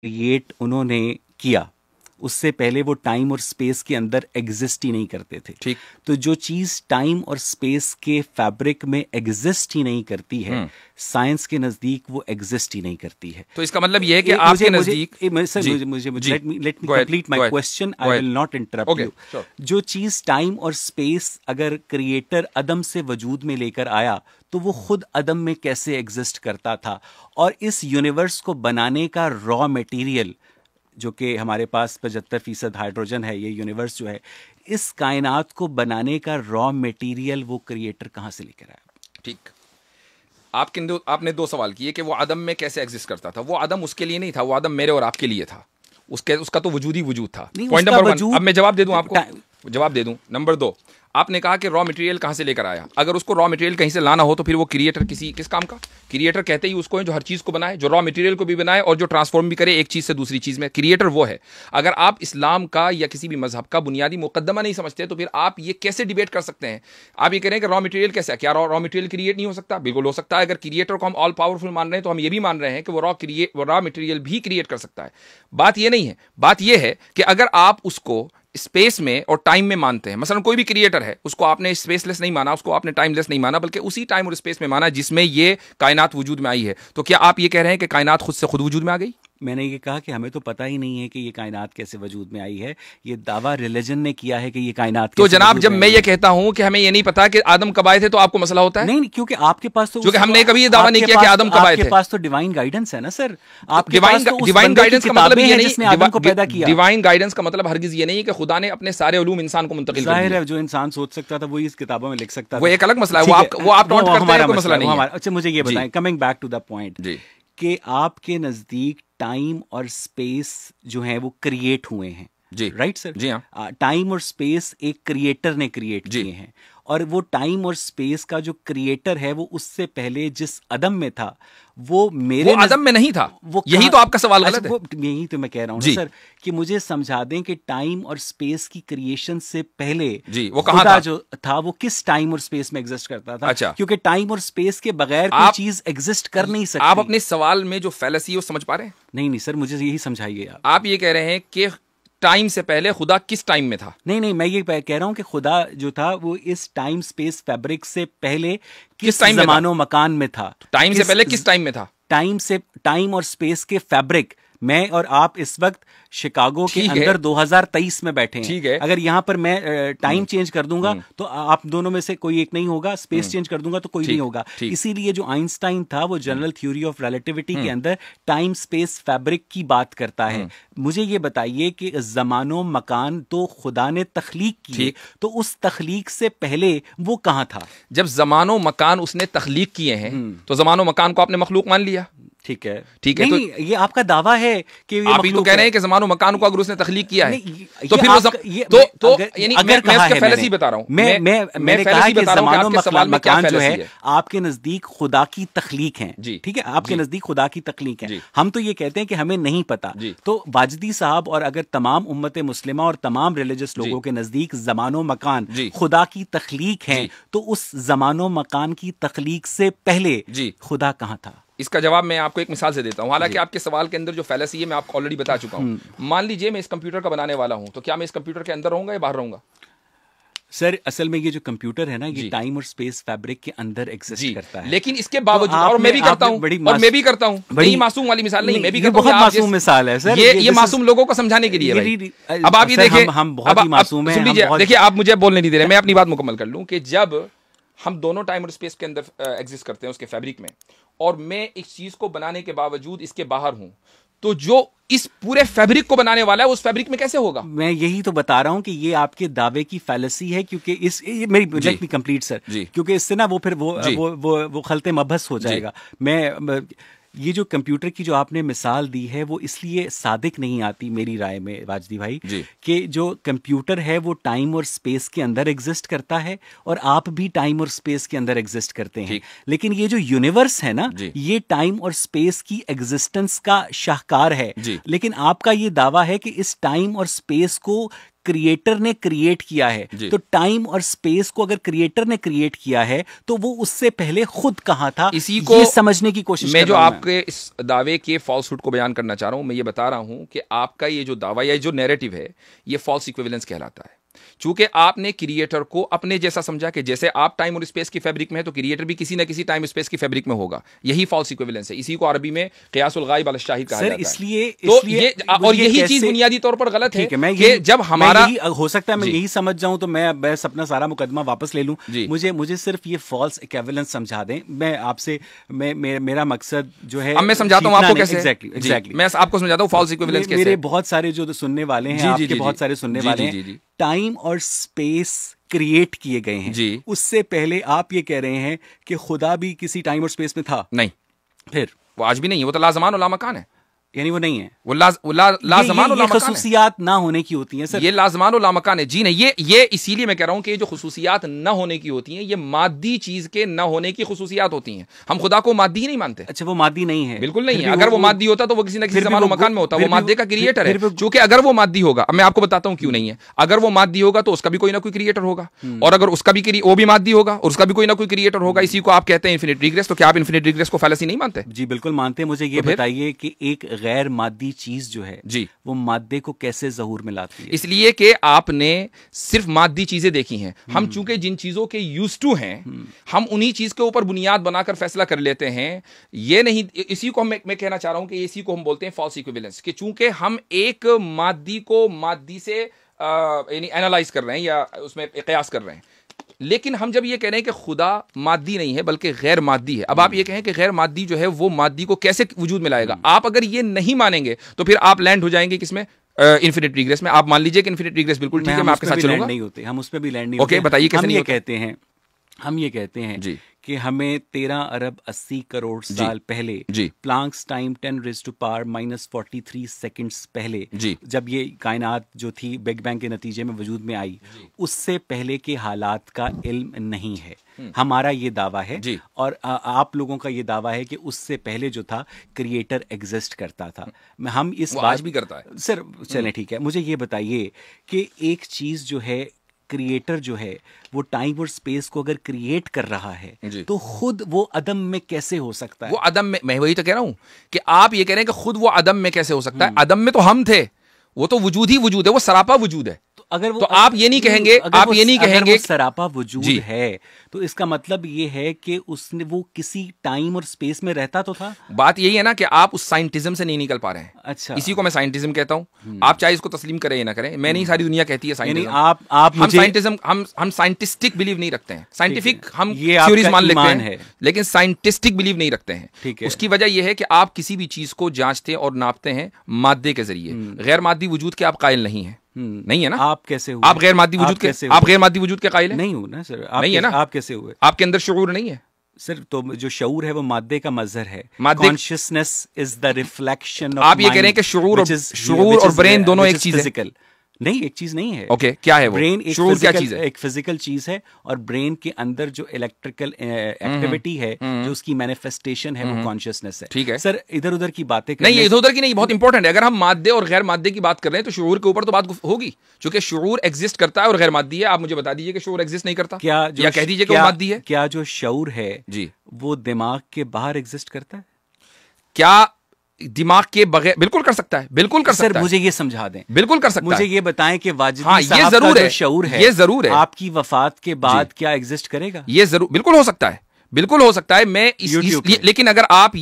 Create उन्होंने किया, उससे पहले वो टाइम और स्पेस के अंदर एग्जिस्ट ही नहीं करते थे। ठीक। तो जो चीज टाइम और स्पेस के फैब्रिक में एग्जिस्ट ही नहीं करती है, साइंस के नजदीक वो एग्जिस्ट ही नहीं करती है। तो इसका मतलब ये है कि आपके नजदीक, let me complete my question, I will not interrupt you. जो चीज टाइम और स्पेस अगर क्रिएटर अदम से वजूद में लेकर आया, तो वो खुद अदम में कैसे एग्जिस्ट करता था, और इस यूनिवर्स को बनाने का रॉ मटेरियल जो कि हमारे पास 75% हाइड्रोजन है, ये यूनिवर्स जो है, इस कायनात को बनाने का रॉ मटेरियल वो क्रिएटर कहां से लेकर आया? ठीक। आपने दो सवाल किए कि वो आदम में कैसे एग्जिस्ट करता था। वो आदम उसके लिए नहीं था, वो आदम मेरे और आपके लिए था। उसका तो वजूद ही वजूद था। Point number 1। अब मैं जवाब दे दूं आपको, जवाब दे दूं। नंबर 2, आपने कहा कि रॉ मटेरियल कहां से लेकर आया। अगर उसको रॉ मटेरियल कहीं से लाना हो तो फिर वो क्रिएटर किस काम का? क्रिएटर कहते ही उसको है जो हर चीज को बनाए, जो रॉ मटेरियल को भी बनाए और जो ट्रांसफॉर्म भी करे एक चीज से दूसरी चीज में। क्रिएटर वो है। अगर आप इस्लाम का या किसी भी मजहब का बुनियादी मुकद्दमा नहीं समझते तो फिर आप ये कैसे डिबेट कर सकते हैं? आप ये कह रहे हैं कि रॉ मटेरियल कैसे है? क्या रॉ मटेरियल क्रिएट नहीं हो सकता? बिल्कुल हो सकता है। अगर क्रिएटर को हम ऑल पावरफुल मान रहे हैं तो हम ये भी मान रहे हैं कि वो रॉ मटेरियल भी क्रिएट कर सकता है। बात ये नहीं है। बात ये है कि अगर आप उसको स्पेस में और टाइम में मानते हैं, मसलन कोई भी क्रिएटर है, उसको आपने स्पेसलेस नहीं माना, उसको आपने टाइमलेस नहीं माना, बल्कि उसी टाइम और स्पेस में माना जिसमें ये कायनात वजूद में आई है, तो क्या आप ये कह रहे हैं कि कायनात खुद से खुद वजूद में आ गई? मैंने ये कहा कि हमें तो पता ही नहीं है कि ये कायनात कैसे वजूद में आई है। ये दावा रिलीजन ने किया है कि ये कायनात तो जनाब, जब मैं ये कहता हूं कि हमें ये नहीं पता कि आदम कब आए थे, तो आपको मसला होता है? नहीं, क्योंकि आपके पास तो, क्योंकि हमने कभी ये दावा नहीं किया कि आदम कब आए थे। आपके पास तो डिवाइन गाइडेंस है ना सर। आप डिवाइन गाइडेंस का मतलब ये नहीं, आदम को पैदा किया। डिवाइन गाइडेंस का मतलब हरगिज ये नहीं है कि खुदा ने अपने सारे उलूम इंसान को मुंतकिल कर दिए। जाहिर है, जो इंसान सोच सकता था वो इस किताबों में लिख सकता था। वो एक अलग मसला है, वो आप टॉन्ट करते हैं, कोई मसला नहीं है। अच्छा, मुझे ये बताएं, coming back to the point, कि आपके नजदीक टाइम और स्पेस जो है वो क्रिएट हुए हैं। जी राइट सर? जी हाँ। टाइम और स्पेस एक क्रिएटर ने क्रिएट किए हैं, और वो टाइम और स्पेस का जो क्रिएटर है वो उससे पहले जिस अदम में था वो अदम में नहीं था। यही तो आपका सवाल गलत है। यही तो मैं कह रहा हूँ सर, कि मुझे समझा दें कि टाइम और स्पेस की क्रिएशन से पहले जी वो कहाँ था? जो था वो किस टाइम और स्पेस में एग्जिस्ट करता था? अच्छा। क्योंकि टाइम और स्पेस के बगैर कोई चीज एग्जिस्ट कर नहीं सकती। आप अपने सवाल में जो फैलेसी है वो समझ पा रहे हैं? नहीं सर, मुझे यही समझाइए। आप ये कह रहे हैं कि टाइम से पहले खुदा किस टाइम में था? नहीं, मैं ये कह रहा हूं कि खुदा जो था वो इस टाइम स्पेस फैब्रिक से पहले किस जमानो मकान में था? टाइम से पहले किस टाइम में था? टाइम और स्पेस के फैब्रिक, मैं और आप इस वक्त शिकागो के अंदर 2023 में बैठे हैं। ठीक है। अगर यहां पर मैं टाइम चेंज कर दूंगा तो आप दोनों में से कोई एक नहीं होगा, स्पेस चेंज कर दूंगा तो कोई नहीं होगा। इसीलिए जो आइंस्टाइन था वो जनरल थ्योरी ऑफ रिलेटिविटी के अंदर टाइम स्पेस फैब्रिक की बात करता है। मुझे ये बताइए कि जमानो मकान तो खुदा ने तख्लीक की, तो उस तख्लीक से पहले वो कहां था? जब जमानो मकान उसने तख्लीक किए हैं तो जमानो मकान को आपने मखलूक मान लिया। ठीक है। नहीं, तो ये आपका दावा है कि आप ही तो कह रहे हैं कि जमानो मकान को अगर उसने तख्लीक किया है तो फिर यानी मैं उसका फैलेसी बता रहा हूं। मैंने कहा कि जमानो मकान जो है आपके नजदीक खुदा की तख्लीक है। ठीक है, आपके नजदीक खुदा की तख्लीक है। हम तो ये कहते हैं कि हमें नहीं पता। तो वाजदी साहब और अगर तमाम उम्मत मुस्लिमा और तमाम रिलीजियस लोगों के नजदीक जमानो मकान खुदा की तख्लीक है, तो उस जमानो मकान की तख्लीक से पहले खुदा कहां था? इसका जवाब मैं आपको एक मिसाल से देता हूं। हालांकि आपके सवाल के अंदर जो फैलेसी है मैं आपको ऑलरेडी बता चुका हूं। मान लीजिए मैं इस कंप्यूटर का बनाने वाला हूं, तो क्या मैं इस कंप्यूटर के अंदर रहूंगा या बाहर रहूंगा? सर, असल में ये जो कंप्यूटर है ना, ये टाइम और स्पेस फैब्रिक के अंदर एग्जिस्ट करता है। लेकिन इसके बावजूद, और मैं भी करता हूं, बड़ी मासूम वाली मिसाल नहीं, मैं भी करता हूं। बहुत मासूम मिसाल है सर, ये मासूम लोगों को समझाने के लिए। अब आप ये देखिए, हम बहुत ही मासूम हैं। देखिए, आप मुझे बोलने नहीं दे रहे, मैं अपनी बात मुकम्मल कर लूं कि जब हम दोनों टाइम और स्पेस के अंदर एग्जिस्ट करते हैं उसके फैब्रिक में, और मैं इस चीज को बनाने के बावजूद इसके बाहर हूं, तो जो इस पूरे फैब्रिक को बनाने वाला है उस फैब्रिक में कैसे होगा? मैं यही तो बता रहा हूं कि ये आपके दावे की फैलेसी है, क्योंकि मेरी लेट मी कंप्लीट सर, क्योंकि इससे ना वो फिर वो खलते मबहस हो जाएगा। मैं ये जो कंप्यूटर की जो आपने मिसाल दी है वो इसलिए सादिक नहीं आती मेरी राय में वाजदी भाई, कि जो कंप्यूटर है वो टाइम और स्पेस के अंदर एग्जिस्ट करता है और आप भी टाइम और स्पेस के अंदर एग्जिस्ट करते हैं। लेकिन ये जो यूनिवर्स है ना, ये टाइम और स्पेस की एग्जिस्टेंस का शाहकार है। लेकिन आपका ये दावा है कि इस टाइम और स्पेस को क्रिएटर ने क्रिएट किया है, तो टाइम और स्पेस को अगर क्रिएटर ने क्रिएट किया है तो वो उससे पहले खुद कहां था, इसी को ये समझने की कोशिश मैं जो आपके इस दावे के फॉल्सहुड को बयान करना चाह रहा हूं, मैं ये बता रहा हूं कि आपका ये जो दावा या जो नैरेटिव है ये फॉल्स इक्विवेलेंस कहलाता है। चूंकि आपने क्रिएटर को अपने जैसा समझा कि जैसे आप टाइम और स्पेस की फैब्रिक में है तो क्रिएटर भी किसी ना किसी टाइम स्पेस की फैब्रिक में होगा। यही फॉल्स इक्विवेलेंस है, इसी को अरबी में क़ियासुल गायब अल शाहिद कहा जाता है। इसलिए तो ये और यही चीज बुनियादी तौर पर गलत है कि जब हमारा हो सकता है मैं यही समझ जाऊं तो मैं बस अपना सारा मुकदमा वापस ले लूं। मुझे सिर्फ ये फॉल्स इक्विवेलेंस समझा दें। मैं आपसे मेरा मकसद जो है, अब मैं समझाता हूं आपको कैसे। एग्जैक्टली मैं आपको समझाता हूं फॉल्स इक्विवेलेंस कैसे। मेरे बहुत सारे जो सुनने वाले हैं, आपके बहुत सारे सुनने वाले हैं, टाइम और स्पेस क्रिएट किए गए हैं जी। उससे पहले आप ये कह रहे हैं कि खुदा भी किसी टाइम और स्पेस में था? नहीं, फिर वो आज भी नहीं है, वो तो लाज़मान और लामकान है। यानी वो नहीं है, वो लाज़मान और लामकान खुसूसियात ना होने की होती हैं सर। ये लाज़मान और लामकान है जी नहीं। ये इसीलिए मैं कह रहा हूं कि ये जो खुसूसियात ना होने की होती हैं ये मादी चीज के ना होने की खुसूसियात होती हैं। हम खुदा को मादी ही नहीं मानते। अच्छा, वो मादी नहीं है? बिल्कुल नहीं है। अगर वो मादी होता तो वो किसी ना किसी ज़मान और मकान में होता। वो मादे का क्रिएटर है। क्योंकि अगर वो मादी होगा, अब मैं आपको बताता हूं क्यों नहीं है। अगर वो मादी होगा तो उसका भी कोई ना कोई क्रिएटर होगा, और अगर उसका भी वो भी मादी होगा और उसका भी कोई ना कोई क्रिएटर होगा। इसी को आप कहते हैं इन्फिनिट रिग्रेस। तो क्या आप इन्फिनिट रिग्रेस को फैलेसी नहीं मानते? जी बिल्कुल मानते हैं। मुझे ये बताइए कि एक गैर मादी चीज जो है जी वो मादे को कैसे ज़हूर में लाती है? इसलिए कि आपने सिर्फ मादी चीजें देखी हैं। हम चूंकि जिन चीजों के यूज्ड टू हैं, हम उन्हीं चीज के ऊपर बुनियाद बनाकर फैसला कर लेते हैं। ये नहीं, इसी को मैं कहना चाह रहा हूं कि इसी को हम बोलते हैं फॉल्स इक्विवेलेंस, कि चूंकि हम एक मादी को मादी से यानी एनालाइज कर रहे हैं या उसमें कयास कर रहे हैं, लेकिन हम जब ये कह रहे हैं कि खुदा मादी नहीं है बल्कि गैर मादी है। अब आप ये कहें कि गैर मादी जो है वो मादी को कैसे वजूद में लाएगा? आप अगर ये नहीं मानेंगे तो फिर आप लैंड हो जाएंगे किसमें? इन्फिनिट रिग्रेस में। आप मान लीजिए कि इन्फिनिट रिग्रेस बिल्कुल ठीक है, मैं आपके साथ चलूंगा। नहीं होते हम उस पर भी लैंड नहीं होते। बताइए कैसे नहीं कहते हैं? हम ये कहते हैं जी कि हमें 13 अरब 80 करोड़ साल पहले, प्लांक्स टाइम 10⁻⁻43 सेकंड्स पहले, जब ये कायनात जो थी बिग बैंग के नतीजे में वजूद में आई, उससे पहले के हालात का इल्म नहीं है। हमारा ये दावा है और आप लोगों का ये दावा है कि उससे पहले जो था क्रिएटर एग्जिस्ट करता था। हम इस बात भी करता है सर। चलें ठीक है, मुझे ये बताइए कि एक चीज जो है, क्रिएटर जो है वो टाइम और स्पेस को अगर क्रिएट कर रहा है तो खुद वो अदम में कैसे हो सकता है? वो अदम में, मैं वही तो कह रहा हूं कि आप ये कह रहे हैं कि खुद वो अदम में कैसे हो सकता है? अदम में तो हम थे, वो तो वजूद ही वजूद है, वो सरापा वजूद है। तो अगर वो, तो आप ये नहीं कहेंगे, आप ये नहीं कहेंगे सरापा वजूद है तो इसका मतलब ये है कि उसने वो किसी टाइम और स्पेस में रहता तो था। बात यही है ना कि आप उस साइंटिज्म से नहीं निकल पा रहे हैं। अच्छा, इसी को मैं साइंटिज्म कहता हूं। आप चाहे इसको तस्लीम करें या ना करें, मैं नहीं, सारी दुनिया कहती है साइंटिज्म। हम साइंटिज्म, हम साइंटिस्टिक बिलीव नहीं रखते हैं। साइंटिफिक हम थ्योरीज मान लेते हैं, लेकिन साइंटिस्टिक बिलीव नहीं रखते हैं। उसकी वजह यह है कि आप किसी भी चीज को जांचते और नापते हैं मादे के जरिए। गैर मादी वजूद के आप कायल नहीं है। नहीं है ना? आप कैसे हुए? आप गैर मादी वजूद के, आप गैर मादी वजूद के कायल हैं? नहीं हूं ना सर। नहीं है ना? आप कैसे हुए? आपके अंदर शऊर नहीं है सर। तो जो शऊर है वो मादे का मजहर है। Consciousness is the reflection of. आप ये कह रहे हैं कि शऊर और ब्रेन दोनों एक चीज है? नहीं, एक चीज नहीं है। ओके, क्या है वो? ब्रेन शऊर क्या चीज है? एक फिजिकल चीज है, और ब्रेन के अंदर जो इलेक्ट्रिकल एक्टिविटी है, जो उसकी मैनिफेस्टेशन है, वो कॉन्शियसनेस है। ठीक है सर, इधर उधर की बातें नहीं, इधर उधर की नहीं, बहुत इंपॉर्टेंट है। अगर हम मादे और गैर मादे की बात कर रहे हैं तो शऊर के ऊपर तो बात होगी, क्योंकि शऊर एग्जिस्ट करता है और गैर मादी है। आप मुझे बता दीजिए कि शऊर एग्जिस्ट नहीं करता, क्या या कह दीजिए कि वो मादी है। क्या जो शऊर है जी वो दिमाग के बाहर एग्जिस्ट करता है? क्या दिमाग के बगैर? बिल्कुल कर सकता है, बिल्कुल कर सकता है। सर मुझे ये समझा दें, बिल्कुल कर सकता है। मुझे ये बताएं कि वाजिदी हाँ, साहब का जो शऊर है, ये जरूर है, आपकी वफात के बाद क्या एग्जिस्ट करेगा? ये जरूर, बिल्कुल हो सकता है, बिल्कुल हो सकता है। मैं लेकिन अगर आप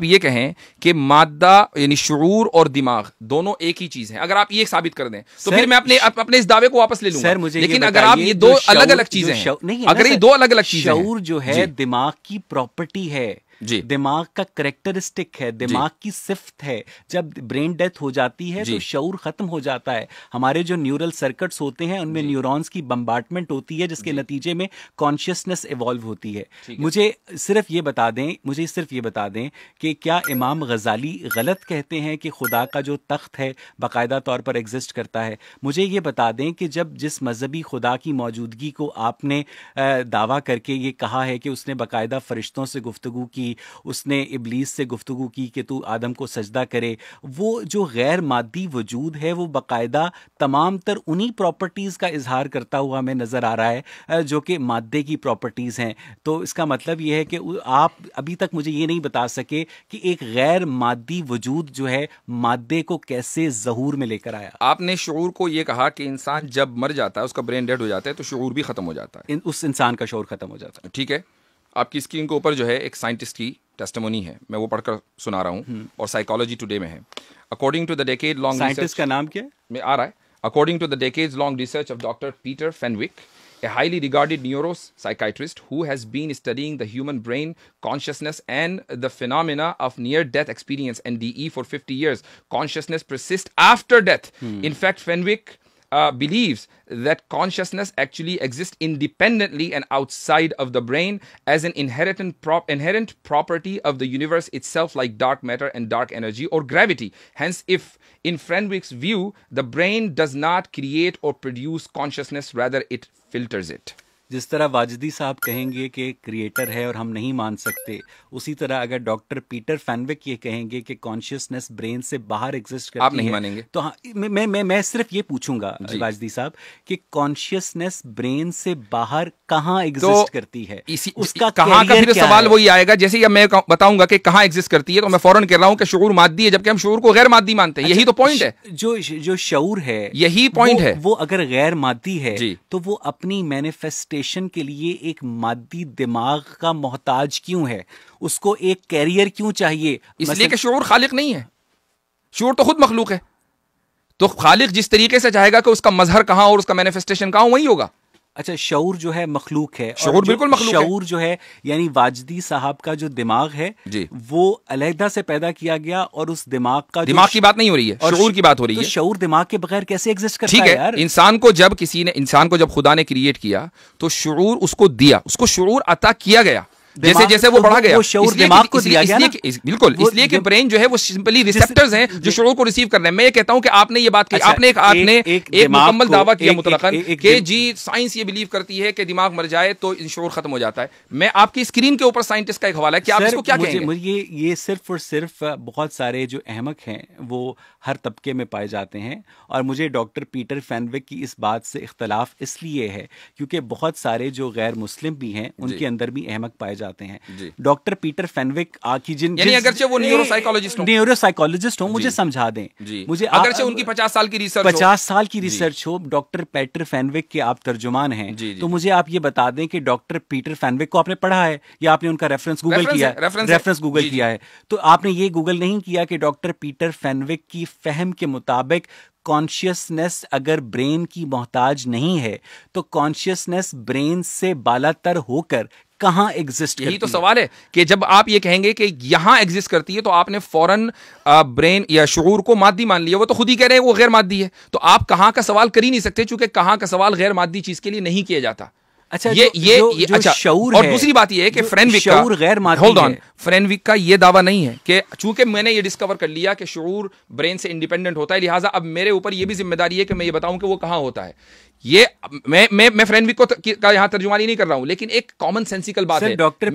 ये कहें कि मादा यानी शऊर और दिमाग दोनों एक ही चीज है, अगर आप ये साबित कर दें तो फिर मैं अपने इस दावे को वापस ले लूंगा। सर मुझे लेकिन अगर आप ये दो अलग अलग चीजें हैं, अगर ये दो अलग अलग चीजें, शऊर जो है दिमाग की प्रॉपर्टी है, दिमाग का करेक्टरिस्टिक है, दिमाग की सिफ्त है। जब ब्रेन डेथ हो जाती है तो शऊर खत्म हो जाता है। हमारे जो न्यूरल सर्किट्स होते हैं उनमें न्यूरॉन्स की बम्बार्टमेंट होती है, जिसके नतीजे में कॉन्शियसनेस इवॉल्व होती है। मुझे सिर्फ ये बता दें कि क्या इमाम गजाली गलत कहते हैं कि खुदा का जो तख्त है बाकायदा तौर पर एग्जिस्ट करता है? मुझे ये बता दें कि जिस मजहबी खुदा की मौजूदगी को आपने दावा करके ये कहा है कि उसने बाकायदा फरिश्तों से गुफ्तगू की की, उसने इब्लीस से गुफ्तगू की कि तू आदम को सजदा करे, वो जो गैर मादी वजूद है वो बाकायदा तमाम तर उन्हीं प्रॉपर्टीज़ का इजहार करता हुआ हमें नज़र आ रहा है जो कि मादे की प्रॉपर्टीज़ हैं। तो इसका मतलब ये है कि आप अभी तक मुझे ये नहीं बता सके कि एक गैर मादी वजूद जो है मादे को कैसे ज़हूर में लेकर आया। आपने शऊर को ये कहा कि इंसान जब मर जाता है, उसका ब्रेन डेड हो जाता है, तो शऊर भी खत्म हो जाता है, उस इंसान का शऊर खत्म हो जाता है। ठीक है, आपकी स्क्रीन के ऊपर जो है एक साइंटिस्ट की टेस्टिमोनी है, मैं वो पढ़कर सुना रहा हूँ और साइकोलॉजी टुडे में है। According to the decade long, scientist का नाम क्या है? में आ रहा है। According to the decades long research of doctor Peter Fenwick, a highly regarded neuropsychiatrist who has been studying the human brain, consciousness, and the phenomena of near-death experience (NDE) for 50 years. Consciousness persists after death. In fact, Fenwick believes that consciousness actually exists independently and outside of the brain as an inherent property of the universe itself, like dark matter and dark energy or gravity. Hence, if in Fenwick's view, the brain does not create or produce consciousness, rather it filters it. जिस तरह वाजिदी साहब कहेंगे कि creator है और हम नहीं मान सकते, उसी तरह अगर डॉक्टर पीटर फैनविक ये कहेंगे कि कॉन्शियसनेस ब्रेन से बाहर एग्जिस्ट करती है, आप नहीं मानेंगे? तो हाँ, मैं सिर्फ ये पूछूंगा वाजिदी साहब कि कॉन्शियसनेस ब्रेन से बाहर कहाँ एग्जिस्ट करती है, उसका कहाँ का फिर सवाल वही आएगा। जैसे कि मैं बताऊंगा कि कहाँ एग्जिस्ट करती है, तो मैं फौरन कह रहा हूँ कि शऊर मादी है, जबकि हम शऊर को गैर मादी मानते हैं। यही तो पॉइंट है, जो शऊर है, यही पॉइंट है। वो अगर गैर मादी है तो वो अपनी मैनिफेस्टेशन के लिए एक मादी दिमाग का मोहताज क्यों है? उसको एक कैरियर क्यों चाहिए? इसलिए कि शऊर खालिक नहीं है, शऊर तो खुद मखलूक है। तो खालिक जिस तरीके से चाहेगा कि उसका मजहर कहां और उसका मैनिफेस्टेशन कहां, वही होगा। अच्छा, शऊर जो है मखलूक है, शऊर बिल्कुल मखलूक है। शऊर जो है यानी वाजदी साहब का जो दिमाग है वो अलहदा से पैदा किया गया और उस दिमाग की बात नहीं हो रही है, शऊर की बात हो रही है। शऊर दिमाग के बगैर कैसे एग्जिस्ट करता है यार? इंसान को जब खुदा ने क्रिएट किया तो शऊर उसको दिया, उसको शऊर अता किया गया, जैसे जैसे वो बढ़ा गया, दिमाग को दिया गया ना? बिल्कुल, इसलिए कि ब्रेन जो है वो सिंपली रिसेप्टर्स हैं जो शऊर को रिसीव कर रहे हैं। मैं ये कहता हूं कि आपने ये बात की, आपने एक मुकम्मल दावा किया मुतलकन कि जी साइंस ये बिलीव करती है कि दिमाग मर जाए तो शऊर खत्म हो जाता है। मैं आपकी स्क्रीन के ऊपर साइंटिस्ट का एक हवाला है कि आप इसको क्या कहेंगे? मुझे ये सिर्फ और सिर्फ बहुत सारे जो अहमक हैं वो हर तबके में पाए जाते हैं, और मुझे डॉक्टर पीटर फैनविक की इस बात से इख्तलाफ इसलिए है क्योंकि बहुत सारे जो गैर मुस्लिम भी हैं उनके अंदर भी अहमक पाए जाते हैं। डॉक्टर पीटर फैनविक अगरचे वो न्यूरोसाइकोलॉजिस्ट हो, मुझे समझा दें, मुझे अगरचे उनकी 50 साल की रिसर्च हो, डॉक्टर पीटर फैनविक के आप तर्जुमान हैं, तो मुझे आप ये बता दें कि डॉक्टर पीटर फैनविक को आपने पढ़ा है या आपने उनका रेफरेंस गूगल किया है? तो आपने ये गूगल नहीं किया कि डॉक्टर पीटर फैनविक की फहम के मुताबिक कॉन्शियसनेस अगर ब्रेन की मोहताज नहीं है तो कॉन्शियसनेस ब्रेन से बालातर होकर कहां एग्जिस्ट करती है? यही तो सवाल है कि जब आप ये कहेंगे कि यहां एग्जिस्ट करती है तो आपने फौरन ब्रेन या शऊर को मादी मान लिया। वो तो खुद ही कह रहे हैं वो गैर मादी है, तो आप कहां का सवाल कर ही नहीं सकते, चूंकि कहां का सवाल गैर मादी चीज के लिए नहीं किया जाता। अच्छा, ये अच्छा, शऊर और दूसरी बात ये है कि फ्रेनविक का ये दावा नहीं है कि चूंकि मैंने ये डिस्कवर कर लिया कि शऊर ब्रेन से इंडिपेंडेंट होता है, लिहाजा अब मेरे ऊपर ये भी जिम्मेदारी है कि मैं ये बताऊं कि वो कहां होता है। ये मैं फ्रेनविक का यहां तर्जुमानी नहीं कर रहा हूं, लेकिन एक कॉमन सेंसिकल बात है। डॉक्टर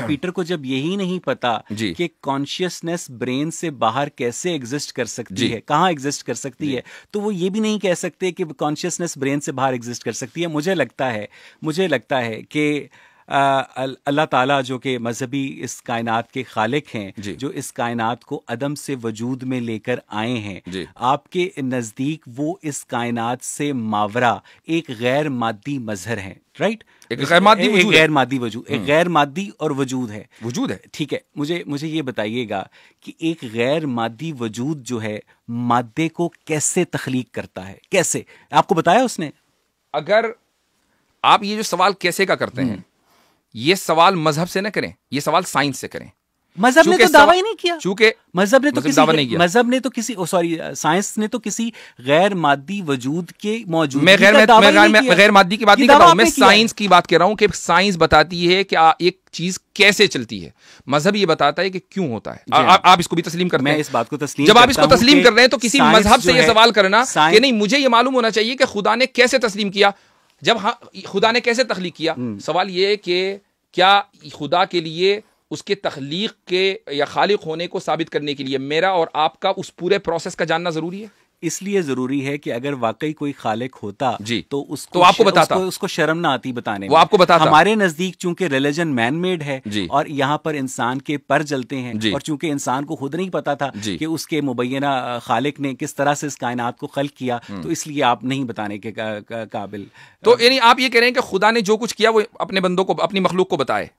पीटर को जब यही नहीं पता कि कॉन्शियसनेस ब्रेन से बाहर कैसे एग्जिस्ट कर सकती है, कहां एग्जिस्ट कर सकती है, तो वो ये भी नहीं कह सकते कि कॉन्शियसनेस ब्रेन से बाहर एग्जिस्ट कर सकती है। मुझे लगता है कि अल्लाह ताला जो कि मजहबी इस कायनात के खालिक हैं, जो इस कायनात को अदम से वजूद में लेकर आए हैं, आपके नज़दीक वो इस कायनात से मावरा एक गैर मादी मजहर है, राइट? एक गैर मादी और वजूद है, ठीक है। मुझे ये बताइएगा कि एक गैर मादी वजूद जो है मादे को कैसे तख्लीक करता है? कैसे? आपको बताया उसने? अगर आप ये जो सवाल कैसे का करते हैं, ये सवाल मजहब से न करें, ये सवाल साइंस से करें। मजहब ने तो दावा ही नहीं किया, चूंकि मजहब ने तो किसी साइंस ने तो किसी गैर मादी वजूद के मौजूद मैं गैर मादी की बात नहीं कर रहा हूं, मैं साइंस की बात कर रहा हूं कि साइंस बताती है कि एक चीज कैसे चलती है, मजहब ये बताता है कि क्यों होता है। आप इसको भी तस्लीम करते हैं? मैं इस बात को तस्लीम जब आप इसको तस्लीम कर रहे हैं तो किसी मजहब से ये सवाल करना कि नहीं मुझे ये मालूम होना चाहिए कि खुदा ने कैसे तस्लीम किया। जब खुदा ने कैसे तख्लीक किया, सवाल ये है कि क्या खुदा के लिए उसके तख्लीक के या खालिक होने को साबित करने के लिए मेरा और आपका उस पूरे प्रोसेस का जानना जरूरी है? इसलिए जरूरी है कि अगर वाकई कोई खालिक होता जी तो उसको तो आपको बताता, उसको शर्म ना आती बताने वो आपको बताता। हमारे नजदीक चूंकि रिलीजन मैन मेड है जी और यहाँ पर इंसान के पर जलते हैं, और चूंकि इंसान को खुद नहीं पता था कि उसके मुबैना खालिक ने किस तरह से इस कायनात को खल्क किया, तो इसलिए आप नहीं बताने के काबिल। तो यानी आप ये कह रहे हैं कि खुदा ने जो कुछ किया वो अपने बंदों को, अपनी मखलूक को बताए?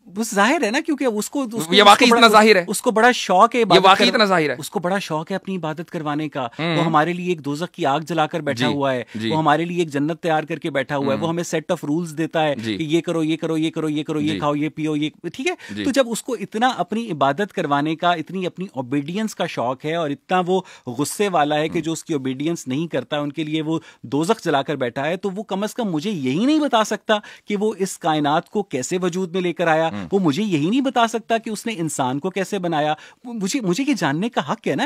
वो जाहिर है ना, क्योंकि उसको ये वाकई इतना जाहिर है, उसको बड़ा शौक है, ये वाकई इतना जाहिर है, उसको बड़ा शौक है अपनी इबादत करवाने का। वो हमारे लिए एक दोज़ख की आग जलाकर बैठा हुआ है, वो हमारे लिए एक जन्नत तैयार करके बैठा हुआ है, वो हमें सेट ऑफ रूल्स देता है कि ये करो, ये करो, ये करो, ये करो, ये खाओ, ये पियो, ये ठीक है। तो जब उसको इतना अपनी इबादत करवाने का, इतनी अपनी ओबीडियंस का शौक है और इतना वो गुस्से वाला है कि जो उसकी ओबीडियंस नहीं करता उनके लिए वो दोज़ख जलाकर बैठा है, तो वो कम से कम मुझे यही नहीं बता सकता कि वो इस कायनात को कैसे वजूद में लेकर आया, वो मुझे यही नहीं बता सकता कि उसने इंसान को कैसे बनाया। मुझे ये जानने का हक है ना।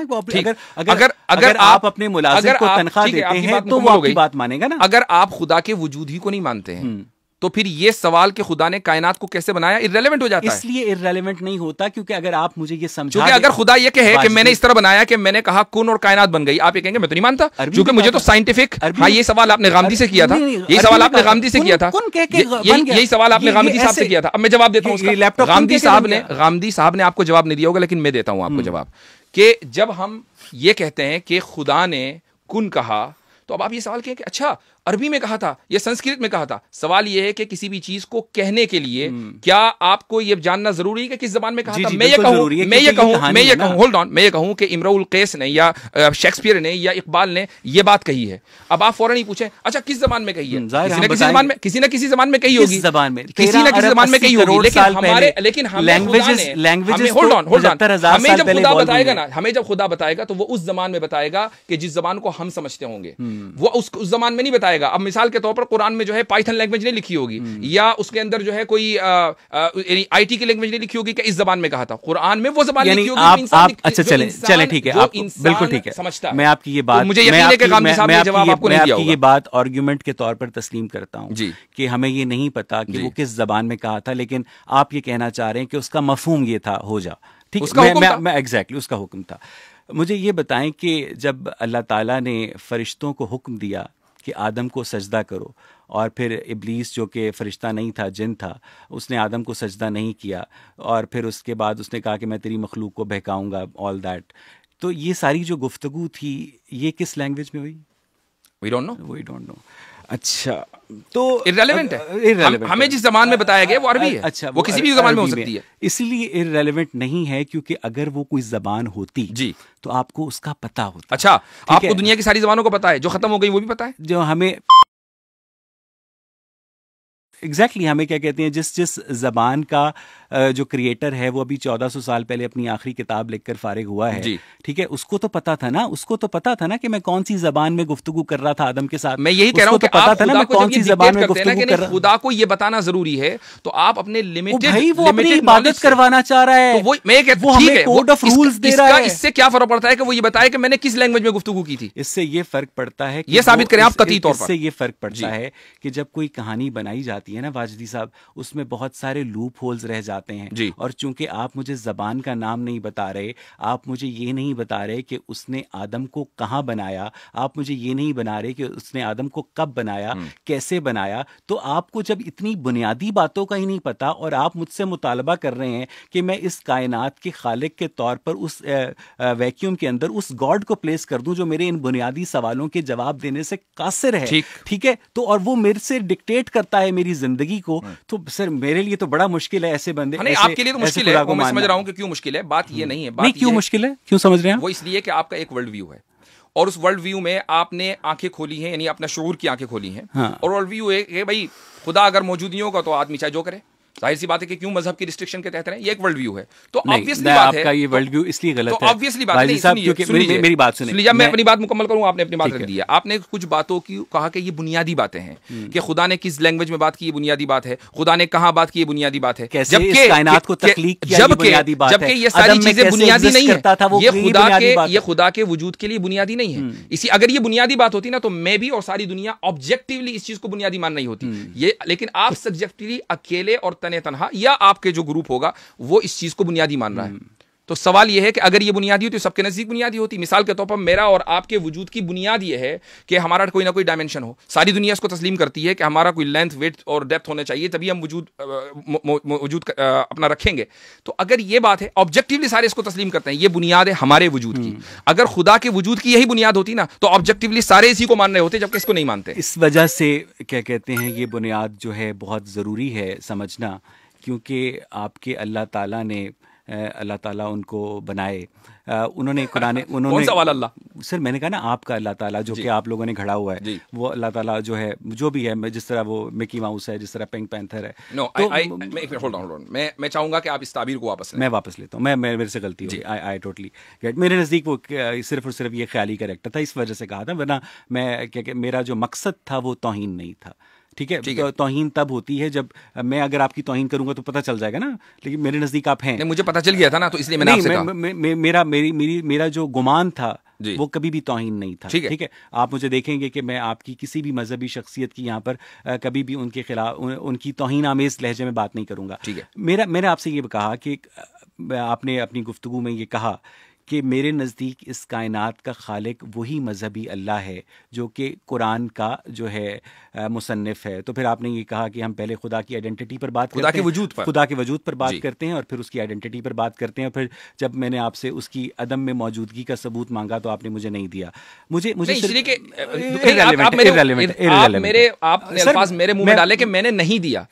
अगर आप अपने मुलाजिम को तनख्वाह देते हैं तो वो आपकी बात मानेगा ना। अगर आप खुदा के वजूद ही को नहीं मानते हैं तो फिर ये सवाल कि खुदा ने कायनात को कैसे बनाया इररेलेवेंट हो जाता है। इसलिए इररेलेवेंट नहीं होता क्योंकि अगर आप मुझे ये समझा, क्योंकि अगर खुदा ये कहे कि मैंने इस तरह बनाया कि मैंने कहा कुन और कायनात बन गई, आप ये कहेंगे मैं तो नहीं मानता, क्योंकि मुझे तो साइंटिफिक। हाँ, ये सवाल आपने गामदी से किया था, यही सवाल आपने गामदी से किया था, यही सवाल आपने गामदी साहब से किया था। अब मैं जवाब देता हूँ। गामदी साहब ने आपको जवाब नहीं दिया होगा, लेकिन मैं देता हूँ आपको जवाब कि जब हम ये कहते हैं कि खुदा ने कुन कहा, तो अब आप ये सवाल कहें कि अच्छा अरबी में कहा था या संस्कृत में कहा था। सवाल यह है कि किसी भी चीज को कहने के लिए क्या आपको यह जानना जरूरी है कि किस जबान में कहा था? मैं ये कहूं होल्ड ऑन, मैं ये कहूं कि इमरुल कैस ने या शेक्सपियर ने या इकबाल ने यह बात कही है, अब आप फौरन ही पूछें अच्छा किस जबान में कही है? किसी न किसी जबान में कही होगी, किसी न किसी जबान में कही होगी, लेकिन हमें जब खुदा बताएगा ना, हमें जब खुदा बताएगा तो वो उस जबान में बताएगा कि जिस जबान को हम समझते होंगे, वो उस जबान में नहीं बताएगा। अब मिसाल के तौर पर कुरान में जो है पाइथन लैंग्वेज नहीं लिखी होगी, या उसके अंदर जो है कोई आईटी की लैंग्वेज नहीं लिखी होगी कि इस जबान में कहा था। कुरान में वो जबान लिखी होगी। अच्छा चले ठीक है, आप बिल्कुल ठीक है, समझता है। मैं आपकी ये बात, मुझे यकीन है कि गामदी साहब ने जवाब आपको नहीं दिया होगा। ये बात आर्गुमेंट के तौर पर तस्लीम करता हूं कि हमें ये नहीं पता कि वो किस जबान में कहा था, लेकिन आप ये कहना चाह रहे हैं कि उसका मफहूम ये था, हो जा ठीक है, मैं एग्जैक्टली उसका हुक्म था। मुझे ये बताएं कि जब अल्लाह ताला ने फरिश्तों को हुक्म दिया कि आदम को सजदा करो, और फिर इब्लीस जो कि फ़रिश्ता नहीं था, जिन था, उसने आदम को सजदा नहीं किया, और फिर उसके बाद उसने कहा कि मैं तेरी मखलूक को बहकाऊंगा, ऑल दैट। तो ये सारी जो गुफ्तगू थी ये किस लैंग्वेज में हुई? We don't know. अच्छा, तो इररेलेवेंट है। हमें जिस जबान में बताया गया वो अरबी है। अच्छा, वो किसी भी जबान में हो सकती है, इसलिए इररेलेवेंट नहीं है, क्योंकि अगर वो कोई जबान होती तो आपको उसका पता होता। अच्छा, आपको दुनिया की सारी जबानों को पता है, जो खत्म हो गई वो भी पता है, जो हमें एग्जैक्टली हमें क्या कहते हैं, जिस जबान का जो क्रिएटर है वो अभी 1400 साल पहले अपनी आखिरी किताब लिखकर फारिग हुआ है, ठीक है, उसको तो पता था ना, उसको तो पता था ना कि मैं कौन सी जबान में गुफ्तगू कर रहा था आदम के साथ। मैं यही कह रहा हूं कि पता था ना मैं कौन सी जबान में गुफ्तगू कर रहा हूं। खुदा को ये बताना जरूरी है, तो आप अपने लिमिटेड वो अपनी इबादत करवाना चाह रहा है, तो मैं कहता हूं ठीक है, कोड ऑफ रूल्स दे रहा है। इससे क्या फर्क पड़ता है कि वो ये बताए कि मैंने किस लैंग्वेज में गुफ्तगू की थी? इससे ये फर्क पड़ता है, ये साबित करें आप कतई तौर पर। इससे ये फर्क पड़ता है कि जब कोई कहानी बनाई जाती है ना वाजदी साहब, उसमें बहुत सारे लूप होल्स रह जाते हैं, और चूंकि आप मुझे जबान का नाम नहीं बता रहे, आप मुझे ये नहीं बता रहे कि उसने आदम को कहाँ बनाया, आप मुझे ये नहीं बना रहे कि उसने आदम को कब बनाया, कैसे बनाया, तो आपको जब इतनी बुनियादी बातों का ही नहीं पता और आप मुझसे मुतालबा कर रहे हैं कि मैं इस कायनात के खालिक के तौर पर उस वैक्यूम के अंदर उस गॉड को प्लेस कर दूं जो मेरे इन बुनियादी सवालों के जवाब देने से कासिर है, ठीक है, तो और वो मेरे से डिक्टेट करता है मेरी जिंदगी को, तो सर मेरे लिए तो बड़ा मुश्किल है ऐसे बंदे। नहीं, आपके लिए तो मुश्किल है, मैं समझ रहा हूं कि क्यों मुश्किल है। बात ये नहीं है, बात क्यों मुश्किल है, क्यों समझ रहे हैं? वो इसलिए कि आपका एक वर्ल्ड व्यू है, और उस वर्ल्ड व्यू में आपने आंखें खोली हैं, यानी अपना शऊर की आंखें खोली हैं, और वर्ल्ड व्यू है कि भाई खुदा अगर मौजूद नहीं होगा तो आदमी चाहे जो करे, जाहिर सी बात है कि क्यों मजहब की रिस्ट्रिक्शन के तहत रहे, ये एक वर्ल्ड व्यू है। तो ऑब्वियसली बात है आपका ये वर्ल्ड व्यू इसलिए गलत है, तो ऑब्वियसली बात है, मेरी बात सुनिए, मैं अपनी बात मुकम्मल करूं, आपने अपनी बात रख दी है। आपने कुछ बातों की कहा कि ये बुनियादी बातें हैं कि खुदा ने किस लैंग्वेज में बात की, ये बुनियादी बात है, खुदा ने कहां बात की, ये बुनियादी बात है, जबकि कायनात को तख्लीक किया, ये बुनियादी बात है, जबकि ये सारी चीजें बुनियादी नहीं है, ये खुदा के वजूद के लिए बुनियादी नहीं है। इसी अगर ये बुनियादी बात होती ना तो मैं भी और सारी दुनिया ऑब्जेक्टिवली इस चीज को बुनियादी मान नहीं होती, ये लेकिन आप सब्जेक्टिवली अकेले और तराक्तने तन्हा, या आपके जो ग्रुप होगा वो इस चीज को बुनियादी मान रहा है। तो सवाल यह है कि अगर ये बुनियादी होती तो सबके नजदीक बुनियादी होती। मिसाल के तौर पर मेरा और आपके वजूद की बुनियाद ये है कि हमारा कोई ना कोई डायमेंशन हो। सारी दुनिया इसको तस्लीम करती है कि हमारा कोई लेंथ, विड्थ और डेप्थ होना चाहिए, तभी हम वजूद अपना रखेंगे। तो अगर ये बात है, ऑब्जेक्टिवली सारे इसको तस्लीम करते हैं, ये बुनियाद है हमारे वजूद की। अगर खुदा के वजूद की यही बुनियाद होती ना, तो ऑब्जेक्टिवली सारे इसी को मान रहे होते, जबकि इसको नहीं मानते। इस वजह से क्या कहते हैं, ये बुनियाद जो है बहुत ज़रूरी है समझना, क्योंकि आपके अल्लाह ताला उनको बनाए, उन्होंने कुरान, उन्होंने कौन सा वाला अल्लाह? सर मैंने कहा ना आपका अल्लाह ताला जो कि आप लोगों ने घड़ा हुआ है, वो अल्लाह ताला जो है, जो भी है, जिस तरह वो मिकी माउस है, जिस तरह पिंक पैंथर है। नो, होल्ड ऑन, मैं चाहूंगा कि आप इस ताबीर को वापस लें। मैं वापस लेता हूँ, मैं मेरे से गलती हुई, आई टोटली गेट। मेरे नज़दीक वो सिर्फ और सिर्फ ये ख्याली कैरेक्टर था, इस वजह से कहा था, वरना मैं क्या मेरा जो मकसद था वो तौहीन नहीं था। ठीक है, तो तौहीन तब होती है जब मैं अगर आपकी तौहीन करूंगा तो पता चल जाएगा ना, लेकिन मेरे नज़दीक आप हैं। मुझे पता चल गया था ना, तो इसलिए मैंने आपसे कहा। मेरा जो गुमान था वो कभी भी तौहीन नहीं था। ठीक है, आप मुझे देखेंगे कि मैं आपकी किसी भी मजहबी शख्सियत की यहाँ पर कभी भी उनके खिलाफ उनकी तौहीन आमेज लहजे में बात नहीं करूंगा। मैंने आपसे ये कहा कि आपने अपनी गुफ्तगू में ये कहा कि मेरे नज़दीक इस कायनात का खालिक वही मजहबी अल्लाह है जो कि कुरान का जो है मुसन्निफ है। तो फिर आपने ये कहा कि हम पहले खुदा की आइडेंटिटी पर बात करते हैं, खुदा के वजूद पर बात करते हैं, और फिर उसकी आइडेंटिटी पर बात करते हैं, और फिर जब मैंने आपसे उसकी अदम में मौजूदगी का सबूत मांगा तो आपने मुझे नहीं दिया। मुझे मेरे मुंह में डाले कि मैंने नहीं दिया।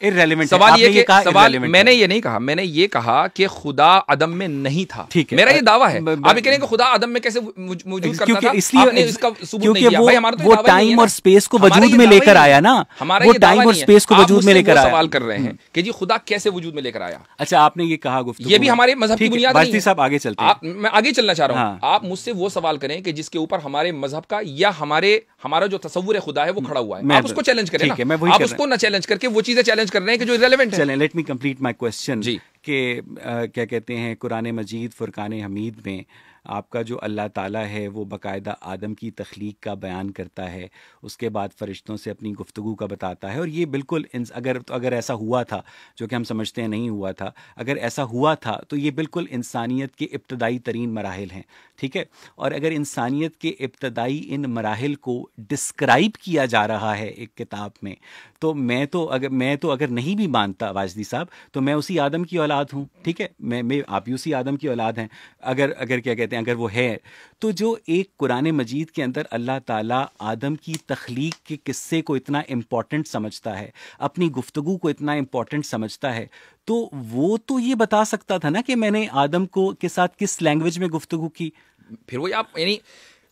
सवाल मैंने ये नहीं कहा, मैंने ये कहा कि खुदा अदम में नहीं था। मेरा ये दावा है। आप ये कह रहे हैं कि खुदा आदम में कैसे मौजूद करता था? आपने इसका सबूत नहीं दिया। भाई हमारा तो वो टाइम और स्पेस को वजूद में लेकर आया ना, वो टाइम और स्पेस को वजूद में लेकर आया। सवाल कर रहे हैं कि जी खुदा कैसे वजूद में लेकर आया। अच्छा, आपने ये कहा गुफ्तगू, ये भी हमारे मजहब की बुनियाद नहीं है। साहब आगे चलते हैं, मैं आगे चलना चाह रहा हूँ। आप मुझसे वो सवाल करें कि जिसके ऊपर हमारे मजहब का या हमारा जो तस्वुर खुदा है वो खड़ा हुआ है, आप उसको चैलेंज करें ना। आप उसको ना चैलेंज करके वो चीजें चैलेंज कर रहे हैं कि जो इररिलेवेंट है। Let me complete my question कि क्या कहते हैं, कुरान मजीद फुरकान हमीद में आपका जो अल्लाह ताला है वो बाकायदा आदम की तख्लीक का बयान करता है, उसके बाद फ़रिश्तों से अपनी गुफ्तगू का बताता है। और ये बिल्कुल अगर ऐसा हुआ था, जो कि हम समझते हैं नहीं हुआ था, अगर ऐसा हुआ था तो ये बिल्कुल इंसानियत के इब्तदाई तरीन मराहिल हैं। ठीक है, और अगर इंसानियत के इब्तदाई इन मराहिल को डिस्क्राइब किया जा रहा है एक किताब में, तो मैं तो अगर नहीं भी मानता वाजदी साहब, तो मैं उसी आदम की औलाद हूँ। ठीक है, मैं आप भी उसी आदम की औलाद हैं। अगर क्या कहते हैं, अगर वो है, तो जो एक कुरान मजीद के अंदर अल्लाह ताला आदम की तख्लीक के किस्से को इतना इम्पोर्टेंट समझता है, अपनी गुफ्तगू को इतना इम्पोर्टेंट समझता है, तो वो तो ये बता सकता था ना कि मैंने आदम के साथ किस लैंग्वेज में गुफ्तगू की। फिर वही आप, यानी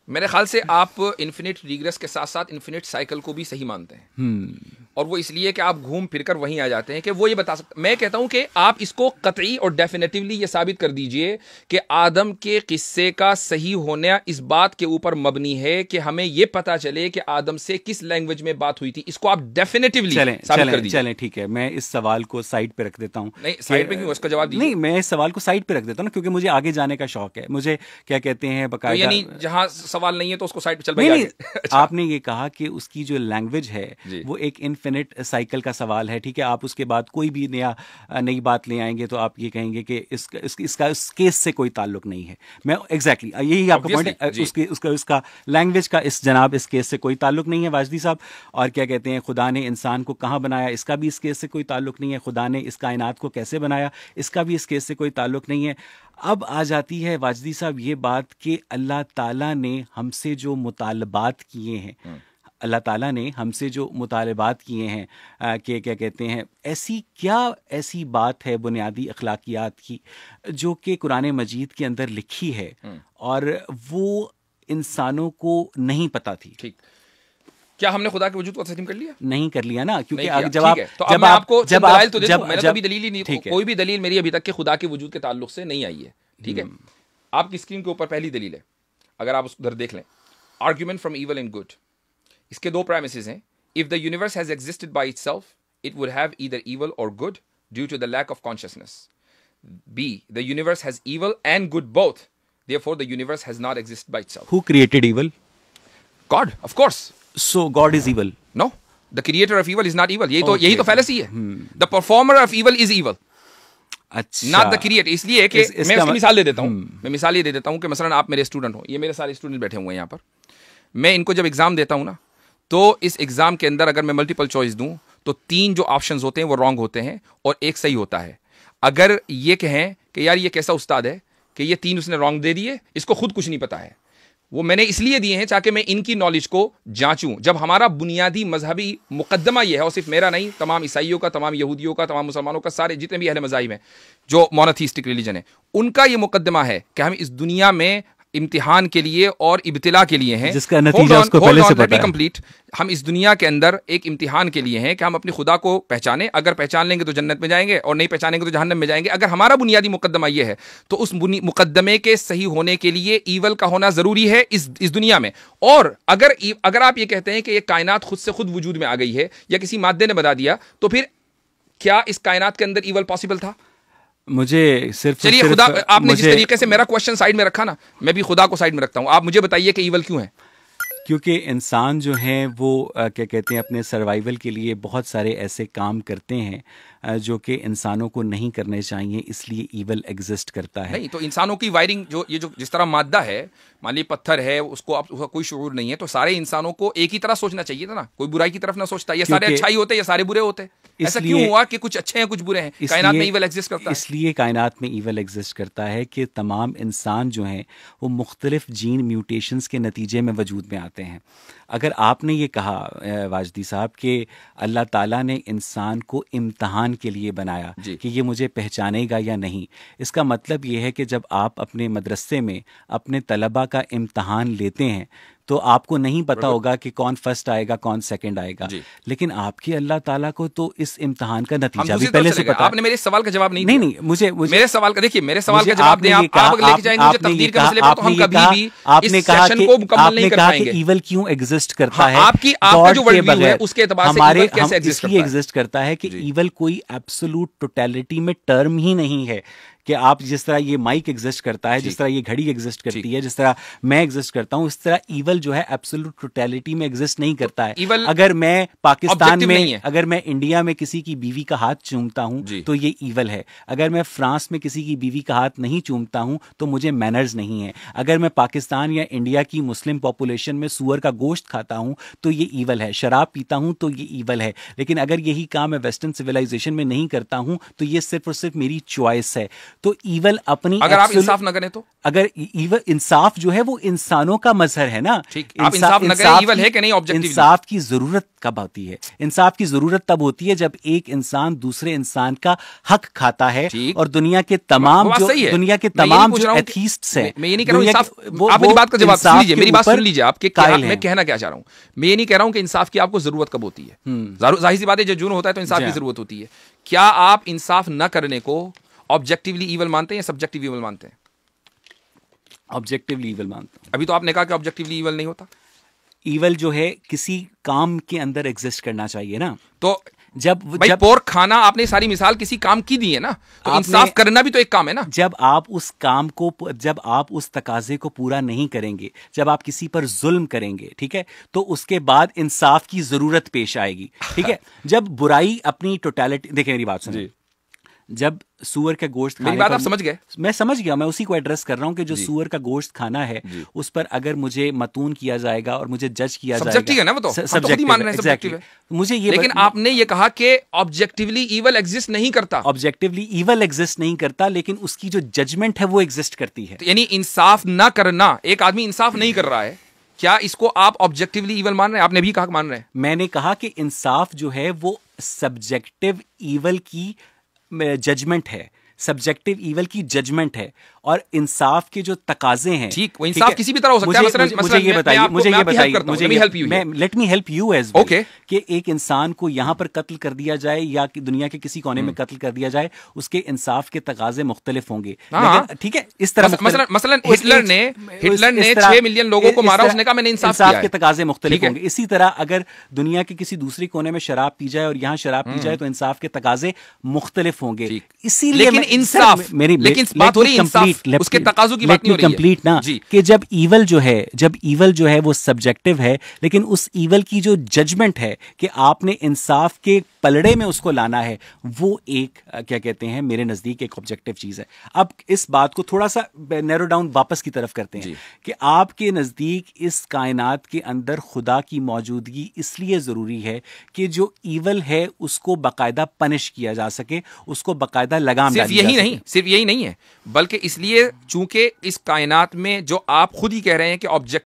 मेरे ख्याल से आप इन्फिनिट रिग्रेस के साथ साथ इन्फिनिट साइकिल को भी सही मानते हैं। और वो इसलिए कि आप घूम फिरकर वहीं आ जाते हैं कि वो ये बता सकते। मैं कहता हूं कि आप इसको कतई और डेफिनेटिवली ये साबित कर दीजिए कि आदम के किस्से का सही होना इस बात के ऊपर मबनी है कि हमें ये पता चले कि आदम से किस लैंग्वेज में बात हुई थी। इसको आप डेफिनेटिवली साबित कर दीजिए। चलें, ठीक है, मैं इस सवाल को साइड पे रख देता हूं। नहीं, साइड पे क्यों? उसका जवाब दीजिए। नहीं, मैं इस सवाल को साइड पे रख देता हूं ना, क्योंकि मुझे आगे जाने का शौक है। मुझे क्या कहते हैं, बकायदा यानी जहां सवाल नहीं है तो उसको साइड पे चल भाई। आपने ये कहा कि उसकी जो लैंग्वेज है वो एक इन्फिनिट साइकिल का सवाल है। ठीक है, आप उसके बाद कोई भी नई बात ले आएंगे तो आप ये कहेंगे कि इसका इस केस से कोई ताल्लुक नहीं है। मैं एग्जैक्टली यही आपका पॉइंट है, उसका लैंग्वेज का इस केस से कोई ताल्लुक नहीं है वाजदी साहब। और क्या कहते हैं, खुदा ने इंसान को कहाँ बनाया, इसका भी इस केस से कोई ताल्लुक नहीं है। खुदा ने इस कायनात को कैसे बनाया, इसका भी इस केस से कोई ताल्लुक नहीं है। अब आ जाती है वाजदी साहब ये बात कि अल्लाह ताला ने हमसे जो मुतालबात किए हैं, अल्लाह ताला ने हमसे जो मुतालबात किए हैं कि क्या कहते हैं, ऐसी बात है बुनियादी अखलाकियात की जो कि कुरान मजीद के अंदर लिखी है और वो इंसानों को नहीं पता थी। ठीक, क्या हमने खुदा के वजूद को तस्लीम कर लिया? नहीं कर लिया ना, क्योंकि कोई दलील ही नहीं, कोई भी दलील मेरी अभी तक के खुदा के वजूद के ताल्लुक से नहीं आई है। ठीक है, आपकी स्क्रीन के ऊपर पहली दलील है, अगर आप उधर देख लें, argument from evil and good. इसके दो प्रेमिसेस हैं। If the universe has existed by itself, it would have either evil और good due to the lack of consciousness. B, the universe has evil and good both, therefore the universe has not existed by itself. Who created evil? God, of course. So God is evil? No. The creator of evil is not evil. यही तो fallacy है। The performer of evil is evil, not the creator. इसलिए कि मैं उसकी मिसाल दे देता हूं, मैं मिसाल ये दे देता हूं कि मसलन आप मेरे स्टूडेंट हो, ये मेरे सारे स्टूडेंट बैठे हुए हैं यहाँ पर, मैं इनको जब एग्जाम देता हूं ना, तो इस एग्जाम के अंदर अगर मैं मल्टीपल चॉइस दूं तो 3 जो ऑप्शंस होते हैं वो रॉन्ग होते हैं और 1 सही होता है। अगर ये कहें कि यार ये कैसा उस्ताद है कि ये 3 उसने रॉन्ग दे दिए, इसको खुद कुछ नहीं पता है, वो मैंने इसलिए दिए हैं ताकि मैं इनकी नॉलेज को जांचूं। जब हमारा बुनियादी मजहबी मुकद्दमा ये है, और सिर्फ मेरा नहीं, तमाम ईसाइयों का, तमाम यहूदियों का, तमाम मुसलमानों का, सारे जितने भी अहले मज़ाहिब हैं जो मोनोथीस्टिक रिलीजन है, उनका ये मुकद्दमा है कि हम इस दुनिया में इम्तिहान के लिए और इब्तिला के लिए हैं, जिसका नतीजा उसको पहले से पता है। कंप्लीट, हम इस दुनिया के अंदर एक इम्तिहान के लिए हैं कि हम अपने खुदा को पहचाने। अगर पहचान लेंगे तो जन्नत में जाएंगे और नहीं पहचानेंगे तो जहन्नम में जाएंगे। अगर हमारा बुनियादी मुकद्दमा ये है तो उस मुकद्दमे के सही होने के लिए ईवल का होना जरूरी है इस दुनिया में। और अगर आप ये कहते हैं कि ये कायनात खुद से खुद वजूद में आ गई है या किसी मादे ने बता दिया, तो फिर क्या इस कायनात के अंदर ईवल पॉसिबल था? मुझे सिर्फ चलिए, खुदा, आपने जिस तरीके से मेरा क्वेश्चन साइड में रखा ना, मैं भी खुदा को साइड में रखता हूं। आप मुझे बताइए कि ईवल क्यों है? क्योंकि इंसान जो है वो क्या कहते हैं, अपने सर्वाइवल के लिए बहुत सारे ऐसे काम करते हैं जो कि इंसानों को नहीं करने चाहिए, इसलिए ईवल एग्जिस्ट करता है। नहीं तो इंसानों की वायरिंग जो जिस तरह मादा है, मान ली पत्थर है, उसका कोई शऊर नहीं है, तो सारे इंसानों को एक ही तरह सोचना चाहिए था ना, कोई बुराई की तरफ ना सोचता। ये सारे अच्छाई होते, ये सारे बुरे होते। ऐसा क्यों हुआ कि कुछ अच्छे हैं कुछ बुरे हैं? कायनात में ईवल एग्जिस्ट करता है। इसलिए कायनात में ईवल एग्जिस्ट करता है कि तमाम इंसान जो हैं वो मुख्तलिफ जीन म्यूटेशंस के नतीजे में वजूद में आते हैं। अगर आपने ये कहा वाजदी साहब कि अल्लाह ताला ने इंसान को इम्तहान के लिए बनाया कि ये मुझे पहचानेगा या नहीं, इसका मतलब ये है कि जब आप अपने मदरसे में अपने तलबा का इम्तहान लेते हैं तो आपको नहीं पता होगा कि कौन फर्स्ट आएगा कौन सेकंड आएगा, लेकिन आपके अल्लाह ताला को तो इस इम्तहान का नतीजा भी पहले से पता। आपने मेरे सवाल का जवाब नहीं दिया। मुझे मेरे सवाल का, देखिए मेरे सवाल का जवाब दें आप लेके जाएंगे मुझे तकदीर के मसले पर, तो हम कभी भी आपने कहा कि ईवल क्यों एग्जिस्ट करता है, आपका जो वर्ल्ड व्यू है उसके एतबार से ईवल कैसे एग्जिस्ट करता है कि ईवल कोई एब्सोल्यूट टोटलिटी में टर्म ही नहीं है कि आप जिस तरह ये माइक एग्जिस्ट करता है, जिस तरह ये घड़ी एग्जिस्ट करती है, जिस तरह मैं एग्जिस्ट करता हूं, इस तरह ईवल जो है एब्सोल्यूट टोटलिटी में एग्जिस्ट नहीं करता है। अगर मैं पाकिस्तान में, अगर मैं इंडिया में किसी की बीवी का हाथ चूमता हूं तो ये ईवल है। अगर मैं फ्रांस में किसी की बीवी का हाथ नहीं चूमता हूं तो मुझे मैनर्स नहीं है। अगर मैं पाकिस्तान या इंडिया की मुस्लिम पॉपुलेशन में सूअर का गोश्त खाता हूं तो ये ईवल है। शराब पीता हूं तो ये ईवल है। लेकिन अगर यही काम मैं वेस्टर्न सिविलाइजेशन में नहीं करता हूं तो ये सिर्फ और सिर्फ मेरी चॉइस है। तो ईवल अपनी, अगर आप इंसाफ ना करें तो, अगर ईवल, इंसाफ जो है वो इंसानों का मजहर है ना। आप इंसाफ ना करें, ईवल है कि नहीं ऑब्जेक्टिवली? इंसाफ की जरूरत कब होती है? इंसाफ की जरूरत तब होती है जब एक इंसान दूसरे इंसान का हक खाता है। और दुनिया के तमाम जो एथीस्ट्स हैं, मैं ये नहीं कह रहा हूं इंसाफ, आप मेरी बात का जवाब सुन लीजिए, मेरी बात सुन लीजिए, आपके मैं कहना क्या चाह रहा हूं। मैं ये नहीं कह रहा हूं कि इंसाफ की आपको जरूरत कब होती है। जाहिर सी बात है, जब जुर्म होता है तो इंसाफ की जरूरत होती है। क्या आप इंसाफ न करने को ऑब्जेक्टिवली ईवल मानते हैं या सब्जेक्टिव ईवल मानते हैं? ऑब्जेक्टिवली ईवल मानते हैं। अभी तो आपने कहा कि ऑब्जेक्टिवली ईवल नहीं होता। ईवल जो है किसी काम के अंदर एग्जिस्ट करना चाहिए ना। तो जब पोर्क खाना, आपने सारी मिसाल किसी काम की दी है ना, तो इंसाफ करना भी तो एक काम है ना। जब आप उस काम को, जब आप उस तकाजे को पूरा नहीं करेंगे, जब आप किसी पर जुल्म करेंगे, ठीक है, तो उसके बाद इंसाफ की जरूरत पेश आएगी। ठीक है। जब बुराई अपनी टोटलिटी, देखिए मेरी बात सुनिए, जब सूअर का गोश्त, मेरी बात आप समझ गए? मैं समझ गया, मैं उसी को एड्रेस कर रहा हूं कि जो सूअर का गोश्त खाना है उस पर अगर मुझे मतून किया जाएगा और मुझे जज किया जाएगा, सब्जेक्टिव है ना वो तो, सब्जेक्टिव मान रहे हैं, सब्जेक्टिव है। मुझे ये, लेकिन आपने ये कहा कि ऑब्जेक्टिवली ईवल एग्जिस्ट नहीं करता। ऑब्जेक्टिवली ईवल एग्जिस्ट नहीं करता, लेकिन उसकी जो जजमेंट है वो एग्जिस्ट करती है। यानी इंसाफ ना करना, एक आदमी इंसाफ नहीं कर रहा है, क्या इसको आप ऑब्जेक्टिवली ईवल मान रहे हैं? आपने भी कहा मान रहे हैं। मैंने कहा कि इंसाफ जो है वो सब्जेक्टिव ईवल की जजमेंट है, सब्जेक्टिव ईवल की जजमेंट है, और इंसाफ के जो तकाजे हैं, ठीक, वो इंसाफ किसी भी तरह हो सकता है। मुझे ये बताइए, let me help you as well, कि एक इंसान को यहाँ पर कत्ल कर दिया जाए या कि दुनिया के किसी कोने में कत्ल कर दिया जाए, उसके इंसाफ के तकाजे मुख्तलिफ होंगे। ठीक है, इस तरह मसलन हिटलर ने 6 मिलियन लोगों को मारा, उसने कहा मैंने इंसाफ के तकाजे मुख्तलिफ होंगे। इसी तरह अगर दुनिया के किसी दूसरी कोने में शराब पी जाए और यहाँ शराब पी जाए तो इंसाफ के तकाजे मुख्तलिफ होंगे। इसीलिए इंसाफ, लेकिन बात हो रही इंसाफ इंसाफ, उसके तकाजों की बात नहीं हो रही है। कंप्लीट ना कि जब ईवल जो है वो सब्जेक्टिव है, लेकिन उस ईवल की जो जजमेंट है कि आपने इंसाफ के पलड़े में उसको लाना है, वो एक क्या कहते हैं मेरे नजदीक एक ऑब्जेक्टिव चीज है। अब इस बात को थोड़ा सा नैरो डाउन वापस की तरफ करते हैं कि आपके नजदीक इस कायनात के अंदर खुदा की मौजूदगी इसलिए जरूरी है कि जो ईवल है उसको बाकायदा पनिश किया जा सके, उसको बाकायदा लगाम डाली जा सके। सिर्फ यही नहीं है, बल्कि इसलिए चूंकि इस कायनात में जो आप खुद ही कह रहे हैं कि ऑब्जेक्ट